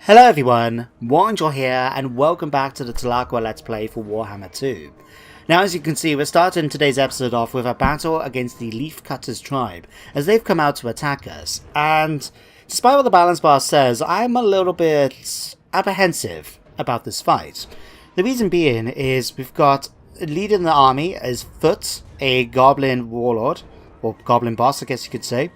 Hello everyone, Warangel here and welcome back to the Tlaqua Let's Play for Warhammer 2. Now as you can see, we're starting today's episode off with a battle against the Leafcutters tribe as they've come out to attack us, and despite what the balance bar says, I'm a little bit apprehensive about this fight. The reason being is we've got leading the army is Foot, a goblin warlord, or goblin boss I guess you could say.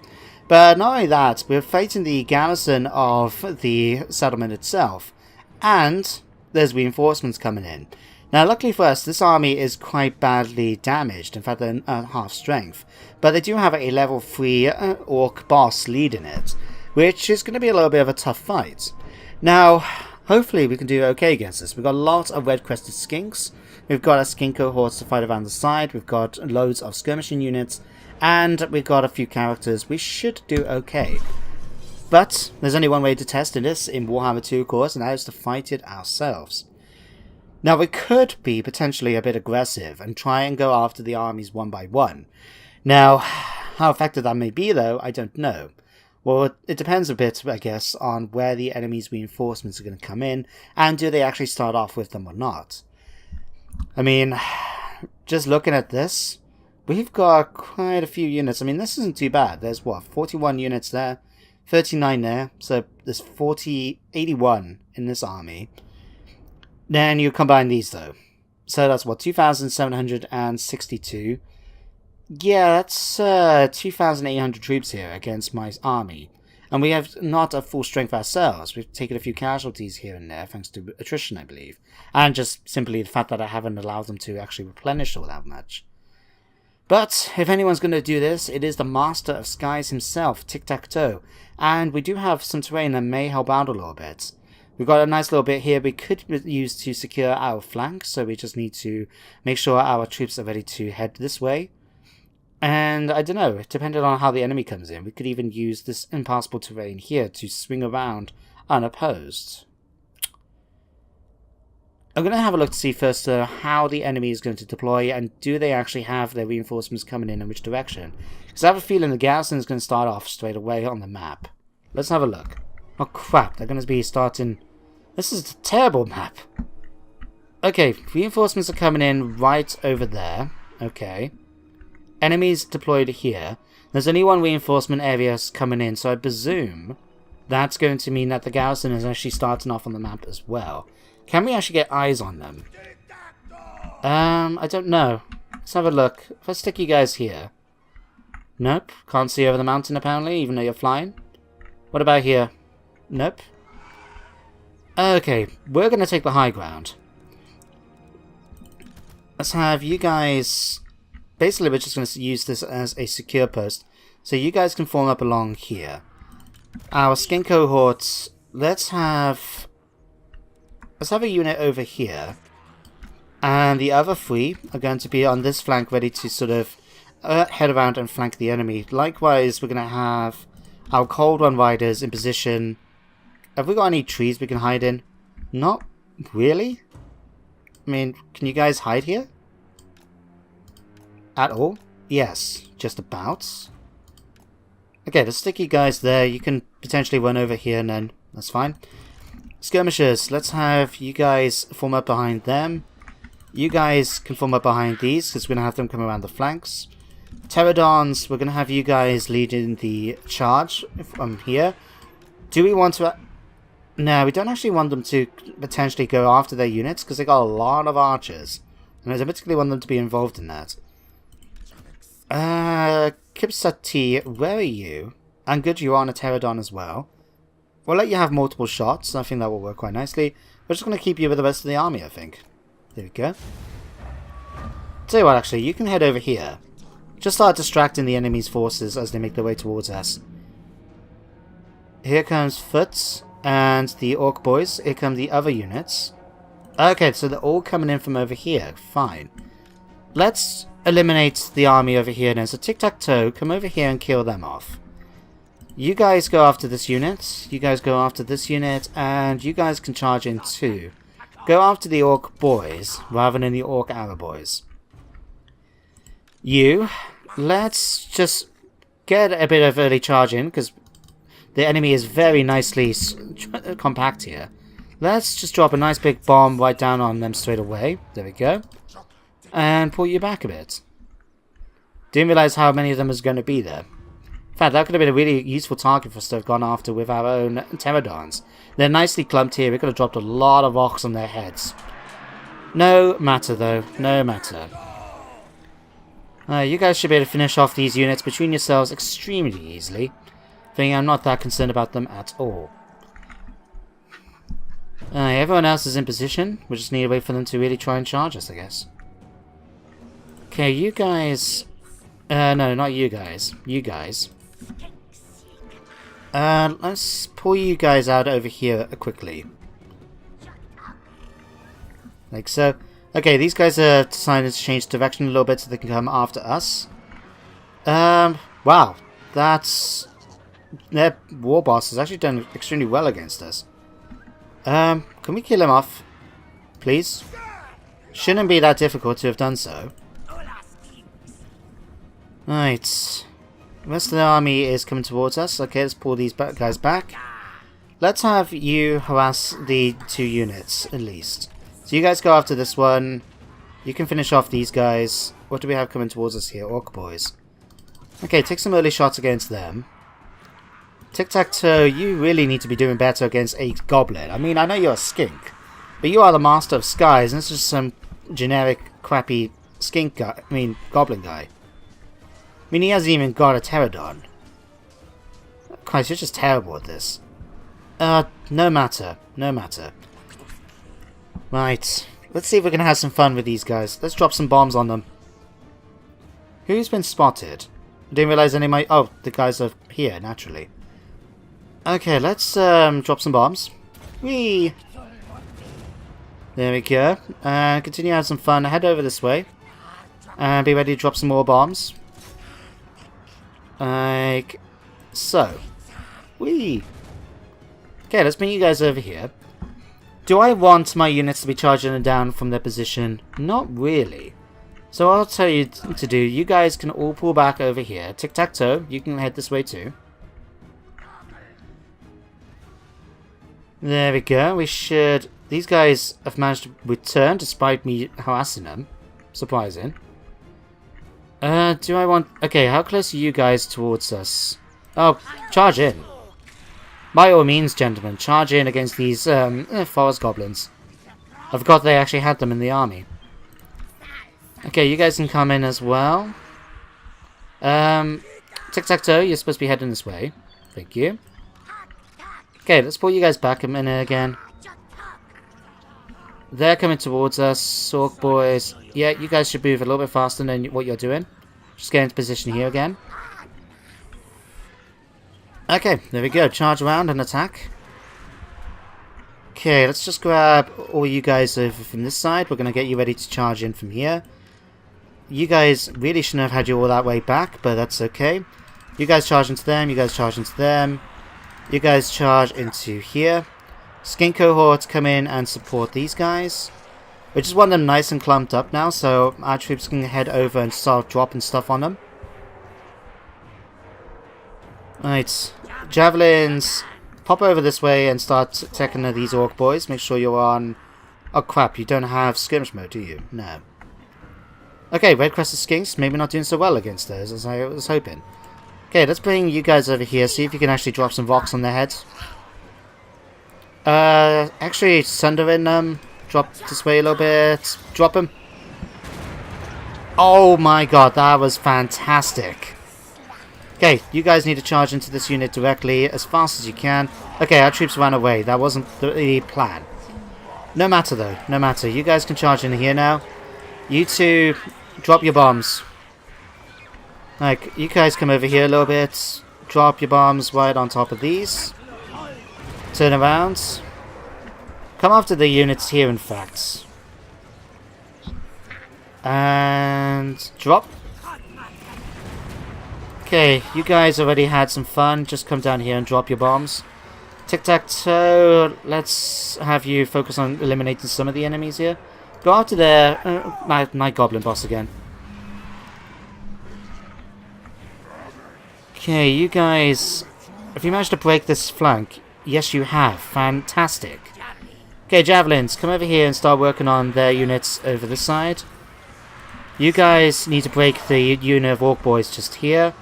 But not only that, we're fighting the garrison of the settlement itself, and there's reinforcements coming in. Now luckily for us, this army is quite badly damaged, in fact they're half strength, but they do have a level 3 orc boss leading it, which is going to be a little bit of a tough fight. Now, hopefully we can do okay against this. We've got lots of red-crested skinks, we've got a skink cohort to fight around the side, we've got loads of skirmishing units, and we've got a few characters. We should do okay. But there's only one way to test this in Warhammer 2, of course, and that is to fight it ourselves. Now we could be potentially a bit aggressive and try and go after the armies one by one. Now, how effective that may be though, I don't know. Well, it depends a bit, I guess, on where the enemy's reinforcements are going to come in, and do they actually start off with them or not. I mean, just looking at this, we've got quite a few units. I mean, this isn't too bad. There's what, 41 units there, 39 there, so there's 81 in this army. Then you combine these though. So that's what, 2,762. Yeah, that's 2,800 troops here against my army. And we have not a full strength ourselves. We've taken a few casualties here and there, thanks to attrition, I believe. And just simply the fact that I haven't allowed them to actually replenish all that much. But if anyone's going to do this, it is the Master of Skies himself, Tiktaq'To. And we do have some terrain that may help out a little bit. We've got a nice little bit here we could use to secure our flank, so we just need to make sure our troops are ready to head this way. And I don't know, depending on how the enemy comes in, we could even use this impassable terrain here to swing around unopposed. I'm going to have a look to see first how the enemy is going to deploy, and do they actually have their reinforcements coming in which direction. Because I have a feeling the garrison is going to start off straight away on the map. Let's have a look. Oh crap, they're going to be starting... This is a terrible map. Okay, reinforcements are coming in right over there. Okay. Enemies deployed here. There's only one reinforcement area coming in, so I presume that's going to mean that the garrison is actually starting off on the map as well. Can we actually get eyes on them? I don't know. Let's have a look. If I stick you guys here. Nope. Can't see over the mountain apparently, even though you're flying. What about here? Nope. Okay, we're going to take the high ground. Let's have you guys... Basically, we're just going to use this as a secure post. So you guys can form up along here. Our skin cohorts... Let's have a unit over here, and the other 3 are going to be on this flank ready to sort of head around and flank the enemy. Likewise, we're going to have our Cold One Riders in position. Have we got any trees we can hide in? Not really. I mean, can you guys hide here? At all? Yes, just about. Okay, let's stick you guys there. You can potentially run over here and then that's fine. Skirmishers, let's have you guys form up behind them. You guys can form up behind these because we're going to have them come around the flanks. Pterodons, we're going to have you guys leading the charge from here. Do we want to... No, we don't actually want them to potentially go after their units because they got a lot of archers. And I don't particularly want them to be involved in that. Kipsati, where are you? And good, you're on a Pterodon as well. We'll let you have multiple shots. I think that will work quite nicely. We're just going to keep you with the rest of the army, I think. There we go. Tell you what, actually, you can head over here. Just start distracting the enemy's forces as they make their way towards us. Here comes Foot and the Orc Boys. Here come the other units. Okay, so they're all coming in from over here. Fine. Let's eliminate the army over here then. So Tiktaq'To, come over here and kill them off. You guys go after this unit, you guys go after this unit, and you guys can charge in too. Go after the Orc Boys, rather than the Orc Arrow Boys. You, let's just get a bit of early charge in, because the enemy is very nicely compact here. Let's just drop a nice big bomb right down on them straight away. There we go. And pull you back a bit. Didn't realize how many of them was going to be there. In fact, that could have been a really useful target for us to have gone after with our own pterodons. They're nicely clumped here. We could have dropped a lot of rocks on their heads. No matter, though. No matter. You guys should be able to finish off these units between yourselves extremely easily. Thinking I'm not that concerned about them at all. Everyone else is in position. We just need to wait for them to really try and charge us, I guess. Okay, you guys... no, not you guys. You guys. Let's pull you guys out over here quickly. Like so. Okay, these guys are decided to change direction a little bit so they can come after us. Wow. That's... Their war boss has actually done extremely well against us. Can we kill him off? Please? Shouldn't be that difficult to have done so. Right. The rest of the army is coming towards us. Okay, let's pull these guys back. Let's have you harass the 2 units, at least. So you guys go after this one. You can finish off these guys. What do we have coming towards us here? Orc boys. Okay, take some early shots against them. Tiktaq'To, you really need to be doing better against a goblin. I mean, I know you're a skink, but you are the master of skies, and this is some generic, crappy skink guy. I mean, goblin guy. I mean, he hasn't even got a pterodon. Christ, you're just terrible at this. No matter. No matter. Right. Let's see if we can have some fun with these guys. Let's drop some bombs on them. Who's been spotted? I didn't realize any of my... Oh, the guys are here, naturally. Okay, let's drop some bombs. Whee! There we go. Continue to have some fun. Head over this way. And be ready to drop some more bombs. Like so. Whee! Okay, let's bring you guys over here. Do I want my units to be charging them down from their position? Not really. So I'll tell you to do. You guys can all pull back over here. Tic-tac-toe, you can head this way too. There we go. We should... These guys have managed to return despite me harassing them. Surprising. Do I want... Okay, how close are you guys towards us? Oh, charge in. By all means, gentlemen, charge in against these forest goblins. I forgot they actually had them in the army. Okay, you guys can come in as well. Tic-tac-toe, you're supposed to be heading this way. Thank you. Okay, let's pull you guys back a minute again. They're coming towards us, Orc boys. Yeah, you guys should move a little bit faster than what you're doing. Just get into position here again. Okay, there we go. Charge around and attack. Okay, let's just grab all you guys over from this side. We're going to get you ready to charge in from here. You guys really shouldn't have had you all that way back, but that's okay. You guys charge into them, you guys charge into them. You guys charge into here. Skink cohorts come in and support these guys. We just want them nice and clumped up now, so our troops can head over and start dropping stuff on them. Right, javelins, pop over this way and start attacking these orc boys. Make sure you're on... Oh crap, you don't have skirmish mode, do you? No. Okay, red crested skinks, maybe not doing so well against those as I was hoping. Okay, let's bring you guys over here, see if you can actually drop some rocks on their heads. Actually, Sunderin them. Drop this way a little bit. Drop him. Oh my god, that was fantastic. Okay, you guys need to charge into this unit directly as fast as you can. Okay, our troops ran away. That wasn't the plan. No matter though, no matter. You guys can charge in here now. You two, drop your bombs. Like, you guys come over here a little bit. Drop your bombs right on top of these. Turn around. Come after the units here, in fact. And drop. Okay, you guys already had some fun. Just come down here and drop your bombs. Tic-tac-toe, let's have you focus on eliminating some of the enemies here. Go after their... my goblin boss again. Okay, you guys Have you managed to break this flank? Yes, you have. Fantastic. Okay, Javelins, come over here and start working on their units over this side. You guys need to break the unit of Orc Boys just here.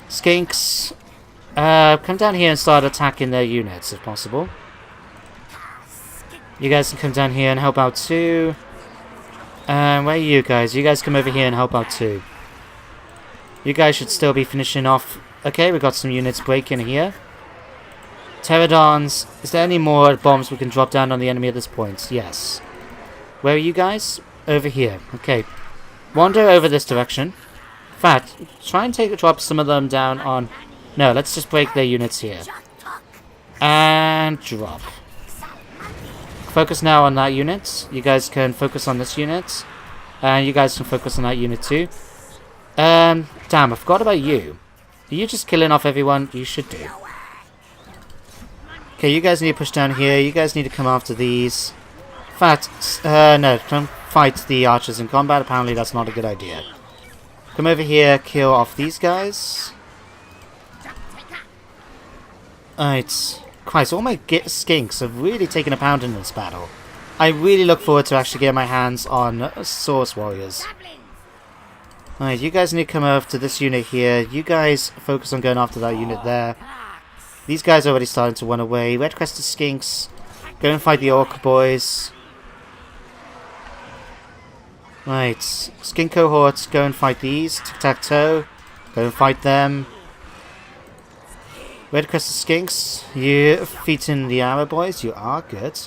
Skinks, come down here and start attacking their units if possible. You guys can come down here and help out too. Where are you guys? You guys come over here and help out too. You guys should still be finishing off. Okay, we got some units breaking here. Pterodons, is there any more bombs we can drop down on the enemy at this point? Yes. Where are you guys? Over here. Okay. Wander over this direction. In fact, try and drop some of them down on... No, let's just break their units here. And drop. Focus now on that unit. You guys can focus on this unit. And you guys can focus on that unit too. Damn, I forgot about you. Are you just killing off everyone? You should do. Okay, you guys need to push down here. You guys need to come after these. In fact, no, don't fight the archers in combat. Apparently that's not a good idea. Come over here, kill off these guys. Alright. Christ, all my skinks have really taken a pound in this battle. I really look forward to actually getting my hands on Source Warriors. Alright, you guys need to come over to this unit here. You guys focus on going after that unit there. These guys are already starting to run away. Red Crested Skinks, go and fight the Orc Boys. Right, Skink Cohorts, go and fight these. Tiktaq'To, go and fight them. Red Crested Skinks, you defeating the Arrow Boys, you are good.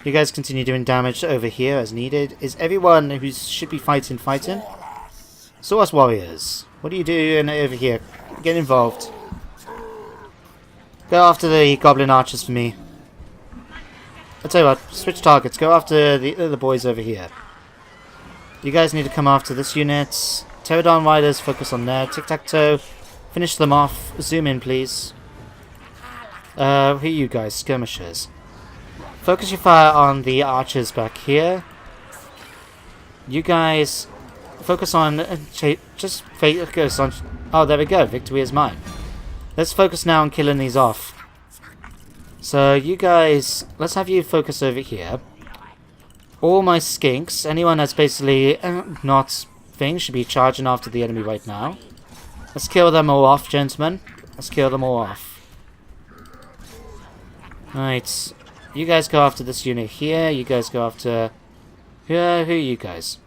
You guys continue doing damage over here as needed. Is everyone who should be fighting? Source Warriors, what are you doing over here? Get involved. Go after the Goblin Archers for me. I'll tell you what, switch targets. Go after the boys over here. You guys need to come after this unit. Pterodon Riders, focus on there. Tiktaq'To, finish them off. Zoom in, please. Who are you guys? Skirmishers. Focus your fire on the archers back here. You guys focus on... just focus on... Oh, there we go. Victory is mine. Let's focus now on killing these off. So you guys, let's have you focus over here. All my skinks, anyone that's basically not things, should be charging after the enemy right now. Let's kill them all off, gentlemen. Let's kill them all off. Right, you guys go after this unit here. You guys go after... Who are you guys?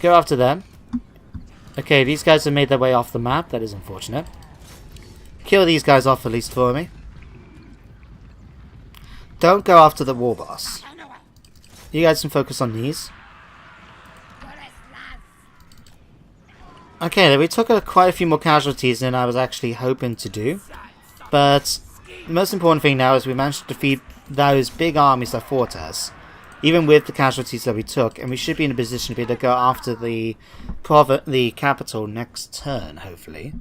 Go after them. Okay, these guys have made their way off the map. That is unfortunate. Kill these guys off at least for me. Don't go after the war boss. You guys can focus on these. Okay, we took quite a few more casualties than I was actually hoping to do. But the most important thing now is we managed to defeat those big armies that fought us. Even with the casualties that we took. And we should be in a position to be able to go after the capital next turn, hopefully.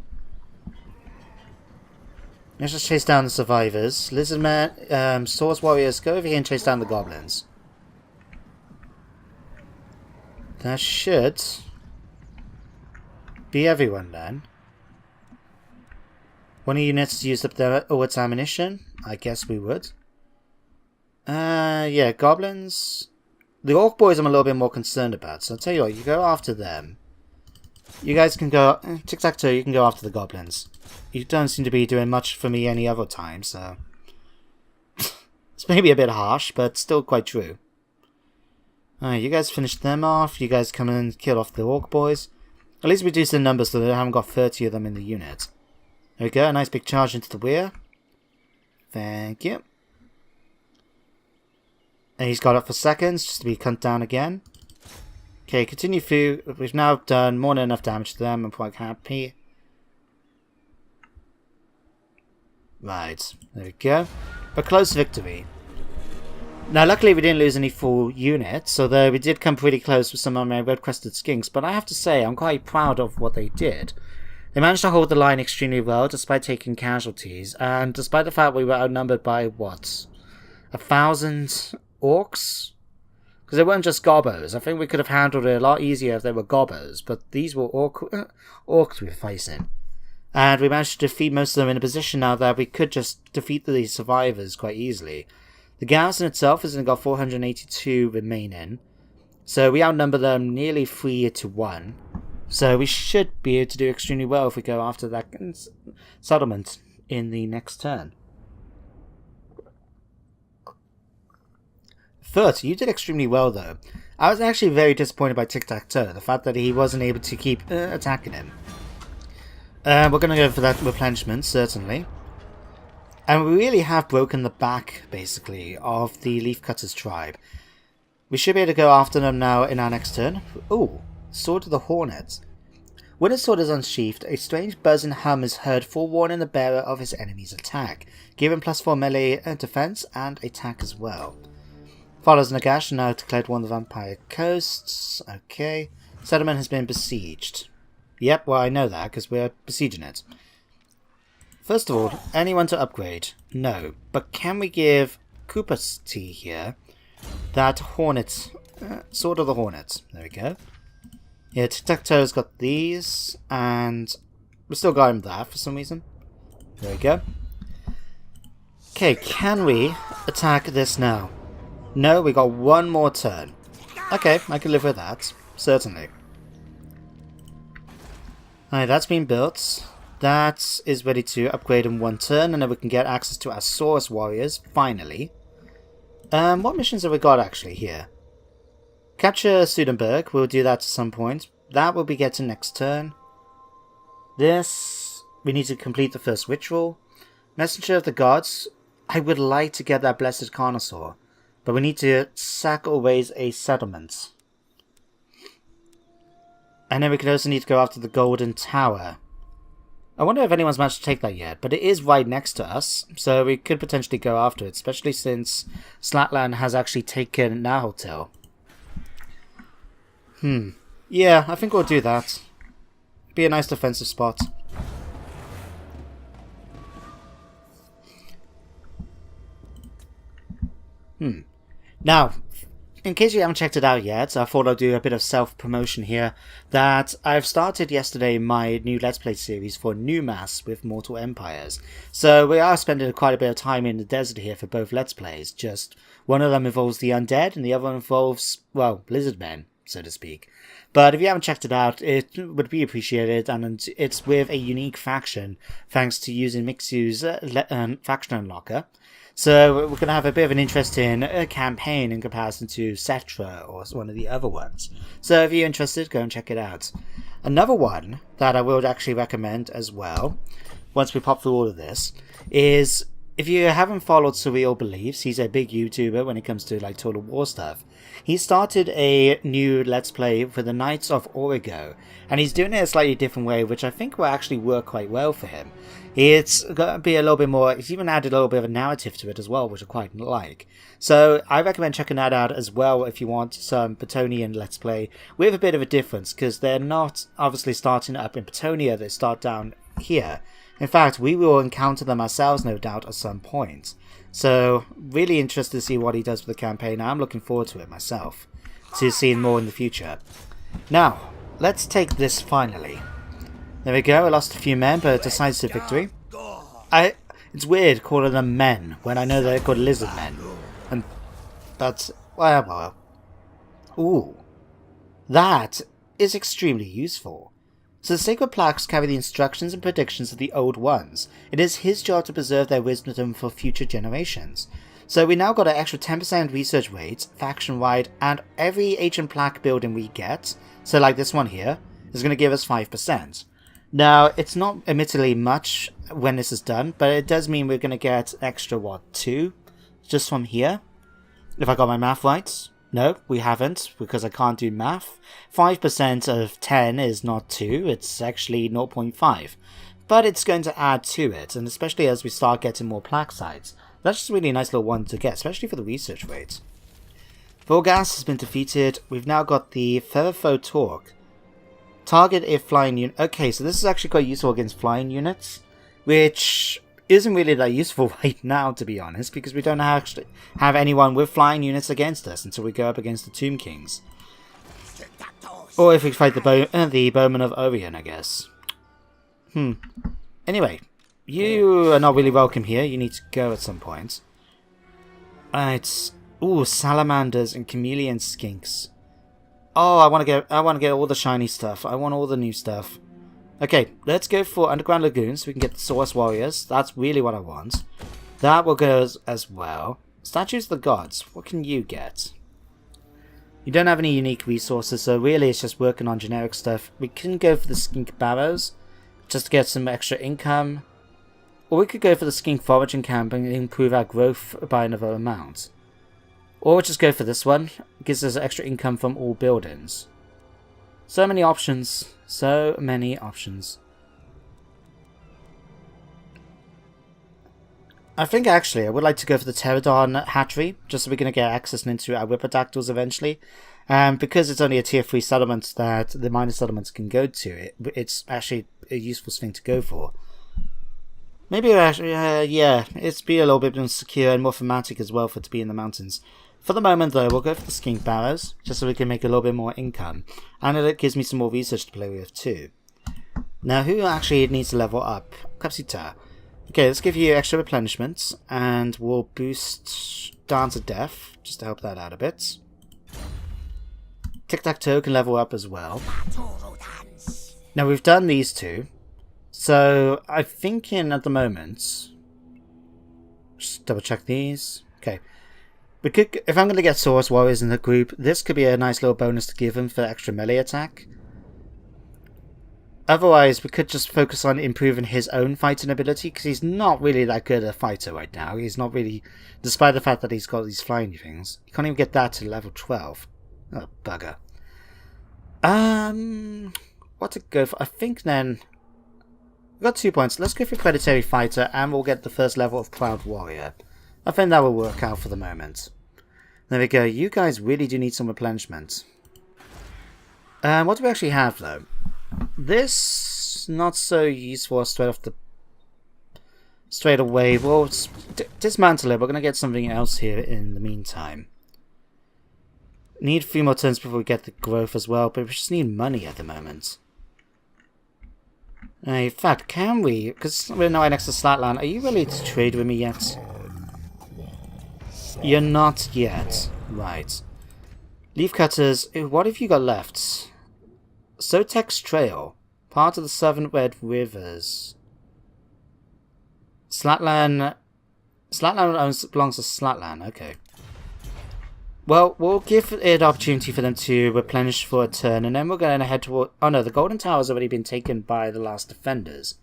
Let's just chase down the survivors. Lizardmen, Source Warriors, go over here and chase down the goblins. That should be everyone then. One of you needs to use up all its ammunition. I guess we would. Yeah, goblins. The Orc Boys I'm a little bit more concerned about. So I'll tell you what, you go after them. You guys can go... Tiktaq'To, you can go after the goblins. You don't seem to be doing much for me any other time, so... It's maybe a bit harsh, but still quite true. Alright, you guys finish them off. You guys come and kill off the Orc Boys. At least reduce the numbers so that I haven't got 30 of them in the unit. There we go, a nice big charge into the rear. Thank you. And he's got up for seconds, just to be cut down again. Okay, continue through. We've now done more than enough damage to them. I'm quite happy. Right, there we go. A close victory. Now, luckily we didn't lose any full units, although we did come pretty close with some of my red-crested skinks, but I have to say, I'm quite proud of what they did. They managed to hold the line extremely well, despite taking casualties, and despite the fact we were outnumbered by, what, 1,000 orcs? Because they weren't just gobbos. I think we could have handled it a lot easier if they were gobbos, but these were orcs we were facing. And we managed to defeat most of them in a position now that we could just defeat the survivors quite easily. The garrison itself has only got 482 remaining. So we outnumber them nearly 3-1. So we should be able to do extremely well if we go after that settlement in the next turn. Third, you did extremely well though. I was actually very disappointed by Tiktaq'To, the fact that he wasn't able to keep attacking him. We're going to go for that replenishment, certainly. And we really have broken the back, basically, of the Leafcutters tribe. We should be able to go after them now in our next turn. Ooh, Sword of the Hornet. When his sword is unsheathed, a strange buzz and hum is heard forewarning the bearer of his enemy's attack, giving +4 melee defense and attack as well. Follows Nagash now declared one of the vampire coasts. Okay. Settlement has been besieged. Yep, well I know that because we're besieging it. First of all, anyone to upgrade? No. But can we give Koopa's Tea here that Hornet, Sword of the Hornet? There we go. Yeah, Tiktaq'To's got these, and we still got him that for some reason. There we go. Okay, can we attack this now? No, we got one more turn. Okay, I can live with that. Certainly. Alright, that's been built. That is ready to upgrade in one turn, and then we can get access to our Saurus warriors, finally. What missions have we got actually here? Capture Sudenburg, we'll do that at some point. That will be getting next turn. This, we need to complete the first ritual. Messenger of the Gods, I would like to get that Blessed Carnosaur. But we need to sack or raise a settlement. And then we could also need to go after the Golden Tower. I wonder if anyone's managed to take that yet, but it is right next to us, so we could potentially go after it, especially since Slatland has actually taken Nahotil. Yeah, I think we'll do that. Be a nice defensive spot. Now, in case you haven't checked it out yet, I thought I'd do a bit of self-promotion here, that I've started yesterday my new Let's Play series for New Mass with Mortal Empires. So we are spending quite a bit of time in the desert here for both Let's Plays, just one of them involves the undead and the other involves, well, Lizardmen, so to speak. But if you haven't checked it out, it would be appreciated, and it's with a unique faction, thanks to using Mixu's faction unlocker. So we're going to have a bit of an interesting campaign in comparison to Cetra or one of the other ones. So if you're interested, go and check it out. Another one that I would actually recommend as well, once we pop through all of this, is if you haven't followed Surreal Beliefs, he's a big YouTuber when it comes to like Total War stuff. He started a new Let's Play for the Knights of Origo, and he's doing it a slightly different way, which I think will actually work quite well for him. It's going to be a little bit more, he's even added a little bit of a narrative to it as well, which I quite like. So I recommend checking that out as well if you want some Petonian Let's Play with a bit of a difference, because they're not obviously starting up in Petonia, they start down here. In fact, we will encounter them ourselves, no doubt, at some point. So, really interested to see what he does with the campaign. I'm looking forward to it myself, to seeing more in the future. Now, let's take this finally. There we go, I lost a few men, but a decisive victory. It's weird calling them men, when I know they're called Lizardmen. And that's, well. Ooh. That is extremely useful. So the sacred plaques carry the instructions and predictions of the Old Ones. It is his job to preserve their wisdom for future generations. So we now got an extra 10% research rate, faction wide, and every ancient plaque building we get, so like this one here, is going to give us 5%. Now, it's not admittedly much when this is done, but it does mean we're going to get extra, 2? Just from here? If I got my math right? No, we haven't, because I can't do math. 5% of 10 is not 2, it's actually 0.5. But it's going to add to it, and especially as we start getting more plaque sites. That's just really a nice little one to get, especially for the research rate. Vorgas has been defeated. We've now got the Ferrofo Torque. Target if flying unit. Okay, so this is actually quite useful against flying units, which isn't really that useful right now, to be honest, because we don't actually have anyone with flying units against us until we go up against the Tomb Kings. Or if we fight the Bowmen of Orion, I guess. Anyway, you are not really welcome here. You need to go at some point. Right. Ooh, salamanders and chameleon skinks. Oh, I want to get all the shiny stuff. I want all the new stuff. Okay, let's go for underground lagoons so we can get the source warriors. That's really what I want. That will go as well. Statues of the gods. What can you get? You don't have any unique resources, so really it's just working on generic stuff. We can go for the skink barrows just to get some extra income. Or we could go for the skink foraging camp and improve our growth by another amount. Or just go for this one. It gives us extra income from all buildings. So many options. So many options. I think actually I would like to go for the Pterodon hatchery, just so we're going to get access into our Whipperdactyls eventually. Because it's only a tier 3 settlement that the minor settlements can go to, it's actually a useful thing to go for. Maybe actually, yeah, it's be a little bit more secure and more thematic as well for it to be in the mountains. For the moment though, we'll go for the skink barrows, just so we can make a little bit more income. And it gives me some more research to play with too. Now, who actually needs to level up? Capsita. Okay, let's give you extra replenishments, and we'll boost Dance of Death, just to help that out a bit. Tiktaq'To can level up as well. Now, we've done these two, so I'm thinking at the moment... Just double check these. Okay. We could, if I'm going to get Source Warriors in the group, this could be a nice little bonus to give them for extra melee attack. Otherwise, we could just focus on improving his own fighting ability, because he's not really that good a fighter right now. He's not really, despite the fact that he's got these flying things. You can't even get that to level 12. Oh, bugger. What to go for? I think then... We've got 2 points. Let's go for Predatory Fighter, and we'll get the first level of Cloud Warrior. I think that will work out for the moment. There we go. You guys really do need some replenishment. What do we actually have, though? This, not so useful straight away. We'll dismantle it. We're going to get something else here in the meantime. Need a few more turns before we get the growth as well, but we just need money at the moment. In fact, can we? Because we're now next to Slatland. Are you ready to trade with me yet? You're not yet. Right. Leaf cutters. What have you got left? Sotek's Trail. Part of the 7 Red Rivers. Slatland. Slatland belongs to Slatland. Okay. Well, we'll give it an opportunity for them to replenish for a turn, and then we're going to head toward... Oh no, the Golden Tower has already been taken by the last defenders.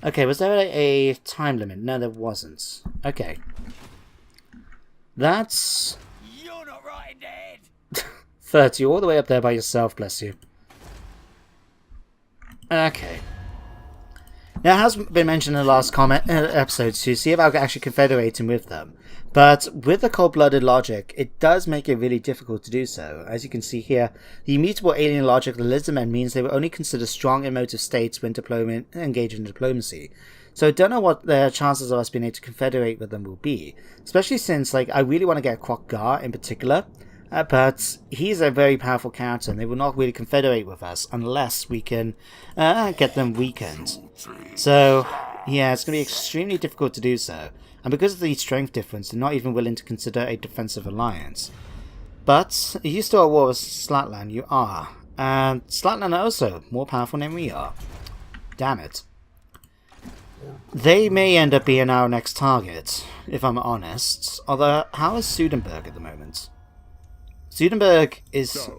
Okay, was there a time limit? No, there wasn't. Okay. That's... You're not right, Dad! 30, all the way up there by yourself, bless you. Okay. Now, it has been mentioned in the last episode to see about actually confederating with them. But with the cold-blooded logic, it does make it really difficult to do so. As you can see here, the immutable alien logic of the Lizardmen means they will only consider strong emotive states when engaging in diplomacy. So I don't know what the chances of us being able to confederate with them will be. Especially since, like, I really want to get Kwok-Gar in particular. But he's a very powerful character, and they will not really confederate with us unless we can get them weakened. So, yeah, it's going to be extremely difficult to do so. And because of the strength difference, they're not even willing to consider a defensive alliance. But, are you still at war with Slatland? You are. And Slatland are also more powerful than we are. Damn it. They may end up being our next target, if I'm honest. Although, how is Sudenburg at the moment? Sudenburg is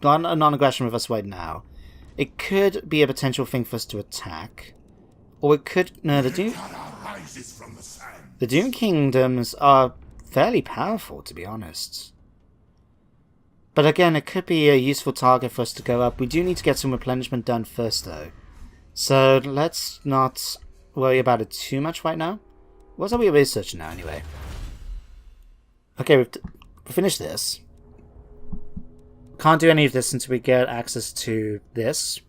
on a non-aggression with us right now. It could be a potential thing for us to attack. Or it could... No, the Doom Kingdoms are fairly powerful, to be honest. But again, it could be a useful target for us to go up. We do need to get some replenishment done first, though. So let's not worry about it too much right now. What are we researching now, anyway? Okay, we've finished this. Can't do any of this until we get access to this,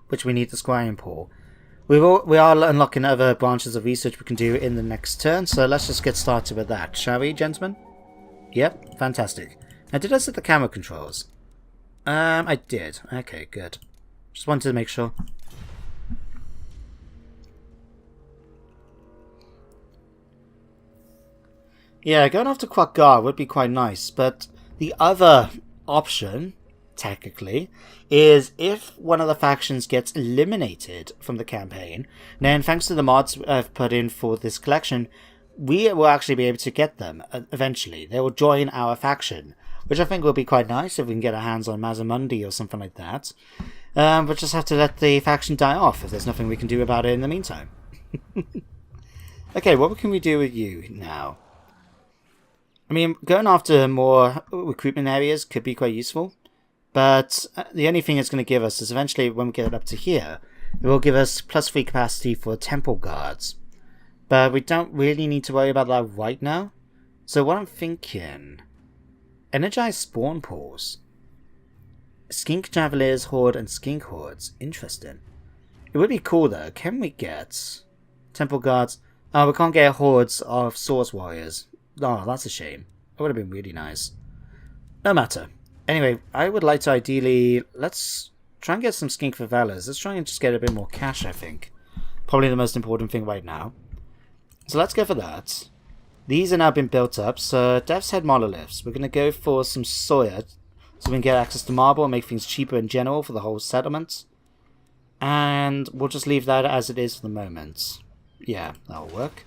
which we need the Squarian Pool. We are unlocking other branches of research we can do in the next turn, so let's just get started with that, shall we, gentlemen? Yep, fantastic. Now, did I set the camera controls? I did. Okay, good. Just wanted to make sure. Yeah, going after Quackgar would be quite nice, but the other option, technically, is if one of the factions gets eliminated from the campaign, then thanks to the mods I've put in for this collection, we will actually be able to get them eventually. They will join our faction, which I think will be quite nice if we can get our hands on Mazamundi or something like that. But just have to let the faction die off if there's nothing we can do about it in the meantime. Okay, what can we do with you now? I mean, going after more recruitment areas could be quite useful, but the only thing it's going to give us is eventually when we get it up to here, it will give us +3 capacity for temple guards. But we don't really need to worry about that right now. So what I'm thinking... Energize spawn pools. Skink Javelers, Horde, and Skink Hordes. Interesting. It would be cool though. Can we get... Temple guards? Oh, we can't get hordes of Source Warriors. Oh, that's a shame. That would have been really nice. No matter. Anyway, I would like to ideally... Let's try and get some Skink Favelas. Let's try and just get a bit more cash, I think. Probably the most important thing right now. So let's go for that. These are now been built up. So Death's Head monoliths. We're going to go for some Sawyer. So we can get access to marble and make things cheaper in general for the whole settlement. And we'll just leave that as it is for the moment. Yeah, that'll work.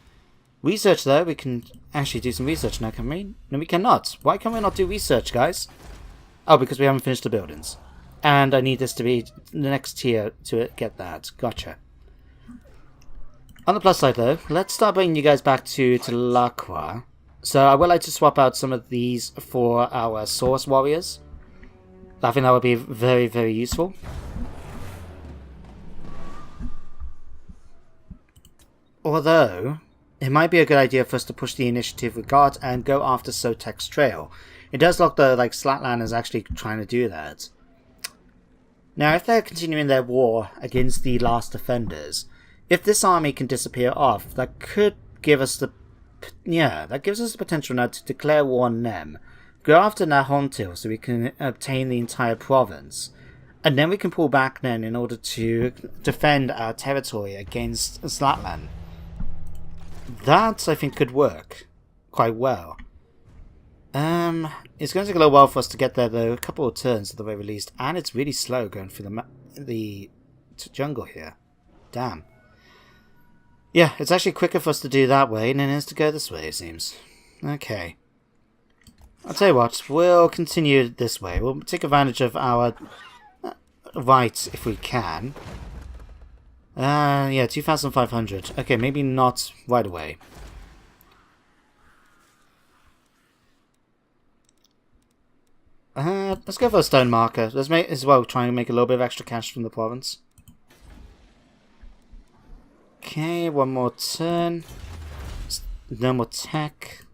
Research though, we can actually do some research now, can we? No, we cannot. Why can we not do research, guys? Oh, because we haven't finished the buildings. And I need this to be the next tier to get that. Gotcha. On the plus side though, let's start bringing you guys back to Tlaqua. So I would like to swap out some of these for our Source Warriors. I think that would be very, very useful. Although, it might be a good idea for us to push the initiative we got and go after Sotek's Trail. It does look though like Slatland is actually trying to do that. Now, if they're continuing their war against the Last Defenders, if this army can disappear off, that could give us the... Yeah, that gives us the potential now to declare war on them. Go after Nahontil so we can obtain the entire province. And then we can pull back then in order to defend our territory against Slatland. That, I think, could work quite well. It's going to take a little while for us to get there, though. A couple of turns at the very least. And it's really slow going through the jungle here. Damn. Yeah, it's actually quicker for us to do that way than it is to go this way, it seems. Okay. I'll tell you what, we'll continue this way. We'll take advantage of our right if we can. Yeah, 2,500. Okay, maybe not right away. Let's go for a stone marker. Let's make as well try and make a little bit of extra cash from the province. Okay, one more turn. No more tech.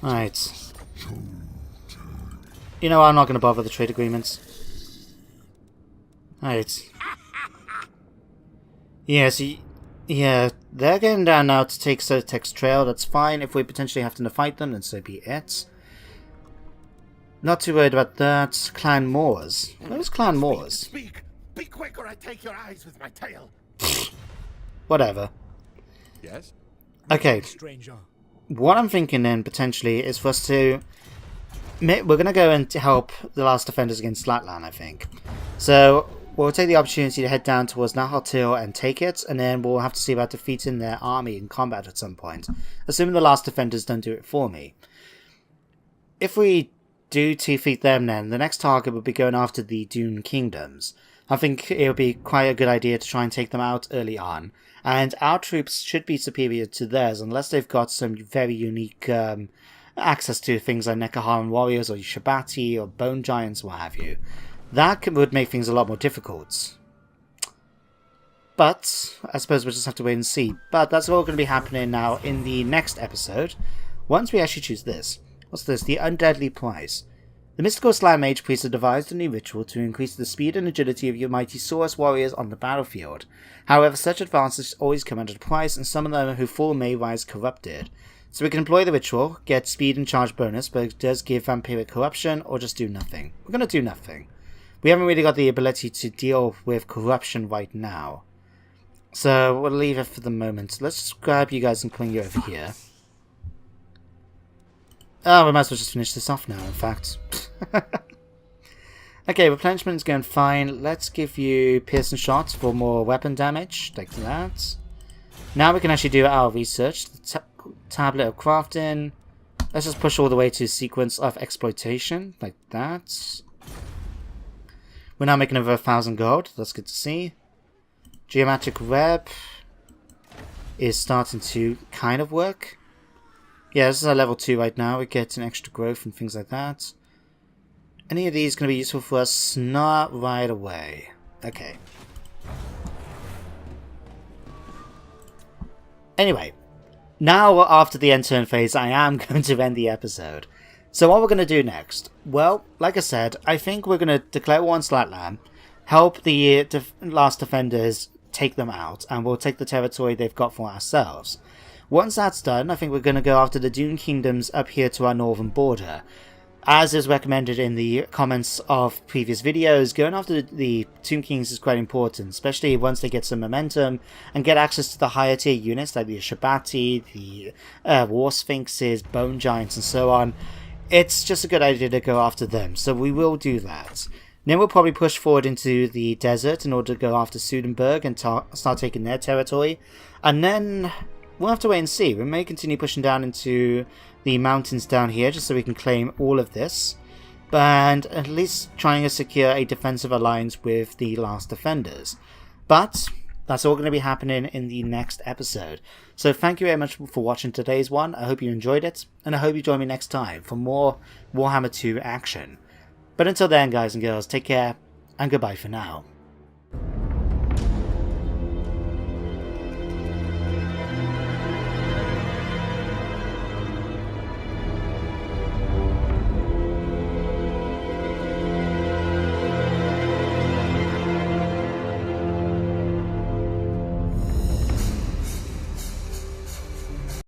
Alright. You know, I'm not going to bother the trade agreements. Alright. Yeah, so... Yeah, they're getting down now to take Sotek's Trail. That's fine. If we potentially have to fight them, then so be it. Not too worried about that. Clan Moors. Where's Clan Moors? Speak! Be quick or I take your eyes with my tail! Whatever. Yes? Okay. Stranger. What I'm thinking then, potentially, is for us to... We're going to go and help the Last Defenders against Slatland, I think. So... We'll take the opportunity to head down towards Nahartil and take it, and then we'll have to see about defeating their army in combat at some point, assuming the Last Defenders don't do it for me. If we do defeat them then, the next target would be going after the Dune Kingdoms. I think it would be quite a good idea to try and take them out early on, and our troops should be superior to theirs unless they've got some very unique access to things like Nekaharan Warriors or Shabati or Bone Giants, what have you. That would make things a lot more difficult. But, I suppose we'll just have to wait and see. But that's all going to be happening now in the next episode. Once we actually choose this. What's this? The Undeadly Prize. The mystical Slime Mage priests have devised a new ritual to increase the speed and agility of your mighty Saurus warriors on the battlefield. However, such advances always come at a price, and some of them who fall may rise corrupted. So we can employ the ritual, get speed and charge bonus, but it does give vampiric corruption, or just do nothing. We're going to do nothing. We haven't really got the ability to deal with corruption right now. So we'll leave it for the moment. Let's just grab you guys and bring you over here. Oh, we might as well just finish this off now, in fact. Okay, replenishment is going fine. Let's give you piercing shots for more weapon damage. Take that. Now we can actually do our research. The tablet of crafting. Let's just push all the way to sequence of exploitation. Like that. We're now making over 1,000 gold. That's good to see. Geometric web is starting to kind of work. Yeah, this is our level 2 right now. We get an extra growth and things like that. Any of these going to be useful for us? Not right away. Okay. Anyway, now after the end turn phase, I am going to end the episode. So what we're going to do next? Well, like I said, I think we're going to declare war on Tlaqua, help the last defenders take them out, and we'll take the territory they've got for ourselves. Once that's done, I think we're going to go after the Dune Kingdoms up here to our northern border. As is recommended in the comments of previous videos, going after the Tomb Kings is quite important, especially once they get some momentum and get access to the higher tier units like the Shabati, the War Sphinxes, Bone Giants and so on. It's just a good idea to go after them, so we will do that. Then we'll probably push forward into the desert in order to go after Sudenburg and start taking their territory. And then we'll have to wait and see. We may continue pushing down into the mountains down here just so we can claim all of this, and at least trying to secure a defensive alliance with the last defenders. But that's all going to be happening in the next episode. So thank you very much for watching today's one. I hope you enjoyed it, and I hope you join me next time for more Warhammer 2 action. But until then, guys and girls, take care and goodbye for now.